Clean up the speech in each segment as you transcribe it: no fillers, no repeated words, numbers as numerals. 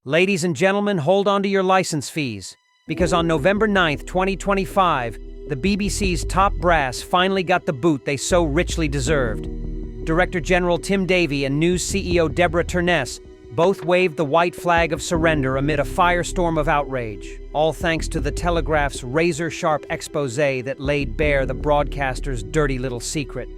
Ladies and gentlemen, hold on to your license fees, because on November 9th, 2025, the BBC's top brass finally got the boot they so richly deserved. Director General Tim Davie and news CEO Deborah Turness both waved the white flag of surrender amid a firestorm of outrage, all thanks to the Telegraph's razor-sharp exposé that laid bare the broadcaster's dirty little secret.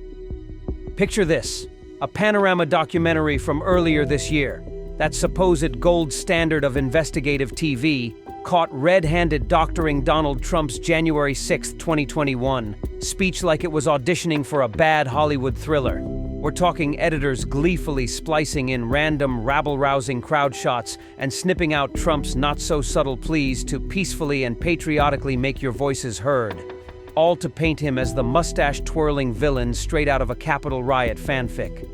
Picture this, a Panorama documentary from earlier this year. That supposed gold standard of investigative TV caught red-handed doctoring Donald Trump's January 6, 2021 speech like it was auditioning for a bad Hollywood thriller. We're talking editors gleefully splicing in random rabble-rousing crowd shots and snipping out Trump's not-so-subtle pleas to peacefully and patriotically make your voices heard, all to paint him as the mustache-twirling villain straight out of a Capitol riot fanfic.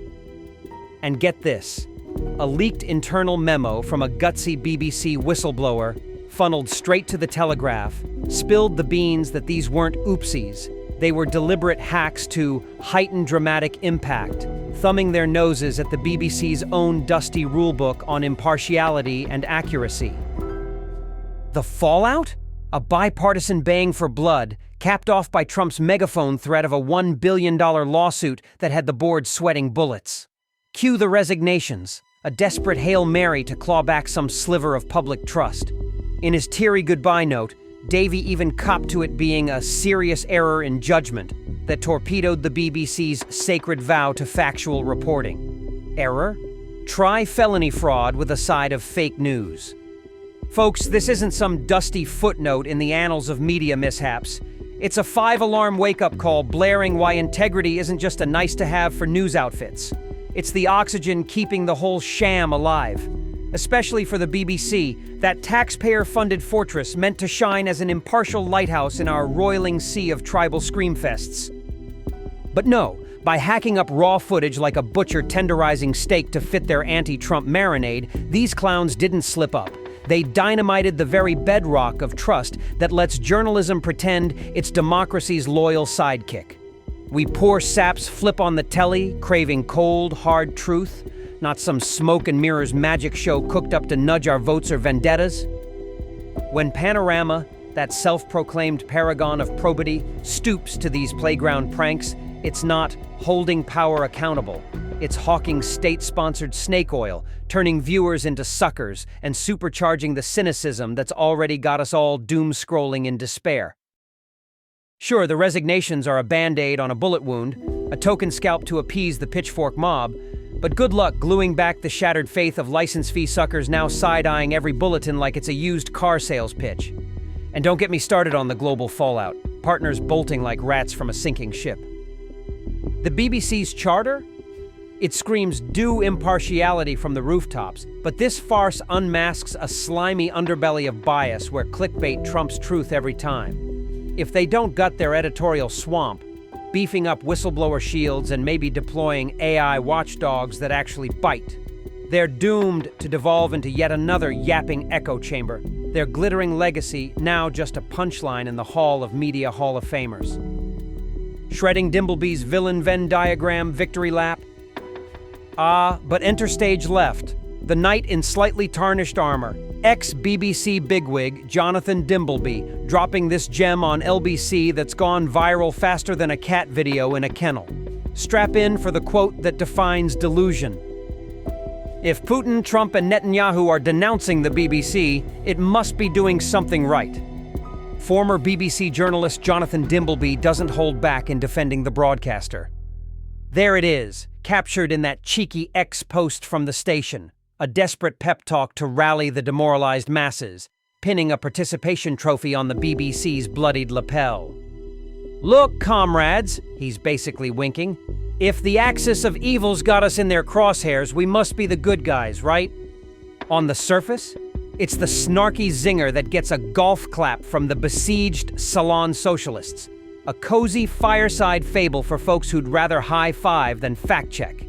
And get this. A leaked internal memo from a gutsy BBC whistleblower, funneled straight to the Telegraph, spilled the beans that these weren't oopsies. They were deliberate hacks to heighten dramatic impact, thumbing their noses at the BBC's own dusty rulebook on impartiality and accuracy. The fallout? A bipartisan baying for blood, capped off by Trump's megaphone threat of a $1 billion lawsuit that had the board sweating bullets. Cue the Resignations, a desperate Hail Mary to claw back some sliver of public trust. In his teary goodbye note, Davie even copped to it being a serious error in judgment that torpedoed the BBC's sacred vow to factual reporting. Error? Try felony fraud with a side of fake news. Folks, this isn't some dusty footnote in the annals of media mishaps. It's a 5-alarm wake-up call blaring why integrity isn't just a nice-to-have for news outfits. It's the oxygen keeping the whole sham alive. Especially for the BBC, that taxpayer-funded fortress meant to shine as an impartial lighthouse in our roiling sea of tribal screamfests. But no, by hacking up raw footage like a butcher tenderizing steak to fit their anti-Trump marinade, these clowns didn't slip up. They dynamited the very bedrock of trust that lets journalism pretend it's democracy's loyal sidekick. We poor saps flip on the telly, craving cold, hard truth, not some smoke and mirrors magic show cooked up to nudge our votes or vendettas. When Panorama, that self-proclaimed paragon of probity, stoops to these playground pranks, it's not holding power accountable. It's hawking state-sponsored snake oil, turning viewers into suckers and supercharging the cynicism that's already got us all doom-scrolling in despair. Sure, the Resignations are a band-aid on a bullet wound, a token scalp to appease the pitchfork mob, but good luck gluing back the shattered faith of license fee suckers now side-eyeing every bulletin like it's a used car sales pitch. And don't get me started on the global fallout, partners bolting like rats from a sinking ship. The BBC's charter? It screams due impartiality from the rooftops, but this farce unmasks a slimy underbelly of bias where clickbait trumps truth every time. If they don't gut their editorial swamp, beefing up whistleblower shields and maybe deploying AI watchdogs that actually bite, they're doomed to devolve into yet another yapping echo chamber, their glittering legacy now just a punchline in the Hall of Media Hall of Famers. Shredding Dimbleby's villain Venn diagram victory lap? But enter stage left, the knight in slightly tarnished armor, ex-BBC bigwig Jonathan Dimbleby, dropping this gem on LBC that's gone viral faster than a cat video in a kennel. Strap in for the quote that defines delusion. If Putin, Trump, and Netanyahu are denouncing the BBC, it must be doing something right. Former BBC journalist Jonathan Dimbleby doesn't hold back in defending the broadcaster. There it is, captured in that cheeky X post from the station. A desperate pep talk to rally the demoralized masses, pinning a participation trophy on the BBC's bloodied lapel. Look, comrades, he's basically winking. If the axis of evil's got us in their crosshairs, we must be the good guys, right? On the surface, it's the snarky zinger that gets a golf clap from the besieged salon socialists. A cozy fireside fable for folks who'd rather high-five than fact-check.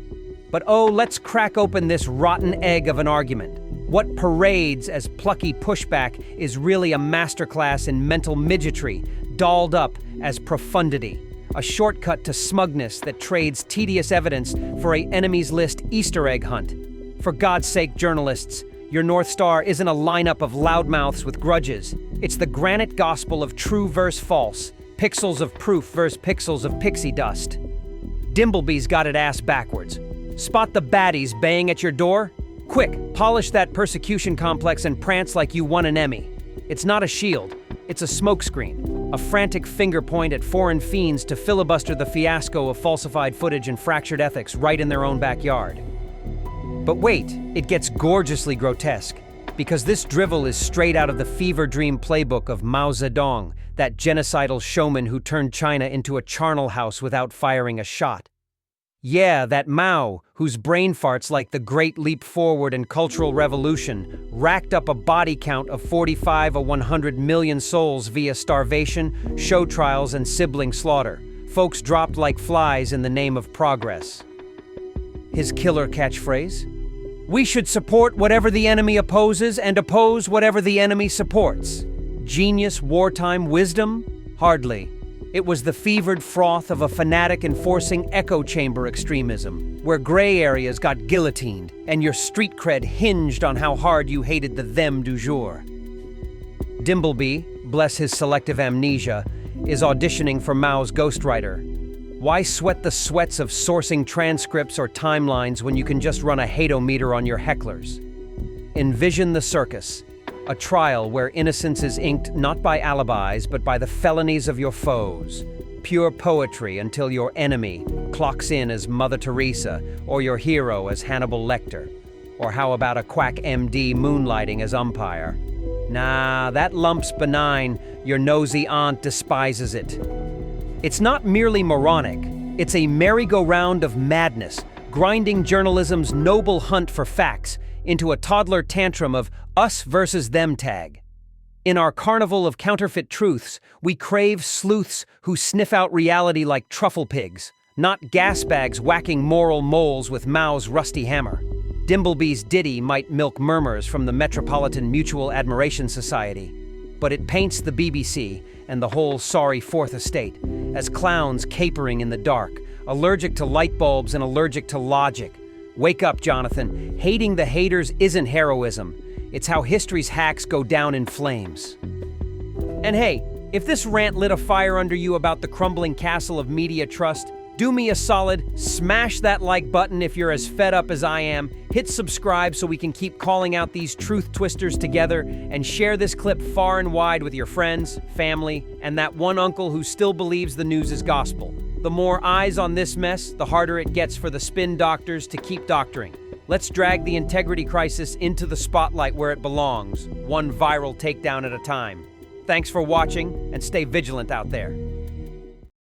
But oh, let's crack open this rotten egg of an argument. What parades as plucky pushback is really a masterclass in mental midgetry, dolled up as profundity. A shortcut to smugness that trades tedious evidence for a enemies list Easter egg hunt. For God's sake, journalists, Your North Star isn't a lineup of loudmouths with grudges. It's the granite gospel of true versus false, pixels of proof versus pixels of pixie dust. Dimbleby's got it ass backwards. Spot the baddies baying at your door? Quick, polish that persecution complex and prance like you won an Emmy. It's not a shield, it's a smokescreen, a frantic finger point at foreign fiends to filibuster the fiasco of falsified footage and fractured ethics right in their own backyard. But wait, it gets gorgeously grotesque, because this drivel is straight out of the fever dream playbook of Mao Zedong, that genocidal showman who turned China into a charnel house without firing a shot. Yeah, that Mao, whose brain farts like the Great Leap Forward and Cultural Revolution racked up a body count of 45 or 100 million souls via starvation, show trials, and sibling slaughter. Folks dropped like flies in the name of progress. His killer catchphrase? We should support whatever the enemy opposes and oppose whatever the enemy supports. Genius wartime wisdom? Hardly. It was the fevered froth of a fanatic enforcing echo chamber extremism, where gray areas got guillotined and your street cred hinged on how hard you hated the them du jour. Dimbleby, bless his selective amnesia, is auditioning for Mao's ghostwriter. Why sweat the sweats of sourcing transcripts or timelines when you can just run a hate-o-meter on your hecklers? Envision the circus. A trial where innocence is inked not by alibis, but by the felonies of your foes. Pure poetry until your enemy clocks in as Mother Teresa, or your hero as Hannibal Lecter. Or how about a quack MD moonlighting as umpire? Nah, that lump's benign. Your nosy aunt despises it. It's not merely moronic. It's a merry-go-round of madness, grinding journalism's noble hunt for facts into a toddler tantrum of us versus them tag. In our carnival of counterfeit truths, we crave sleuths who sniff out reality like truffle pigs, not gas bags whacking moral moles with Mao's rusty hammer. Dimbleby's ditty might milk murmurs from the Metropolitan Mutual Admiration Society, but it paints the BBC and the whole sorry Fourth Estate as clowns capering in the dark, allergic to light bulbs and allergic to logic. Wake up, Jonathan. Hating the haters isn't heroism. It's how history's hacks go down in flames. And hey, if this rant lit a fire under you about the crumbling castle of media trust, do me a solid, smash that like button if you're as fed up as I am, hit subscribe so we can keep calling out these truth twisters together, and share this clip far and wide with your friends, family, and that one uncle who still believes the news is gospel. The more eyes on this mess, the harder it gets for the spin doctors to keep doctoring. Let's drag the integrity crisis into the spotlight where it belongs, one viral takedown at a time. Thanks for watching, and stay vigilant out there.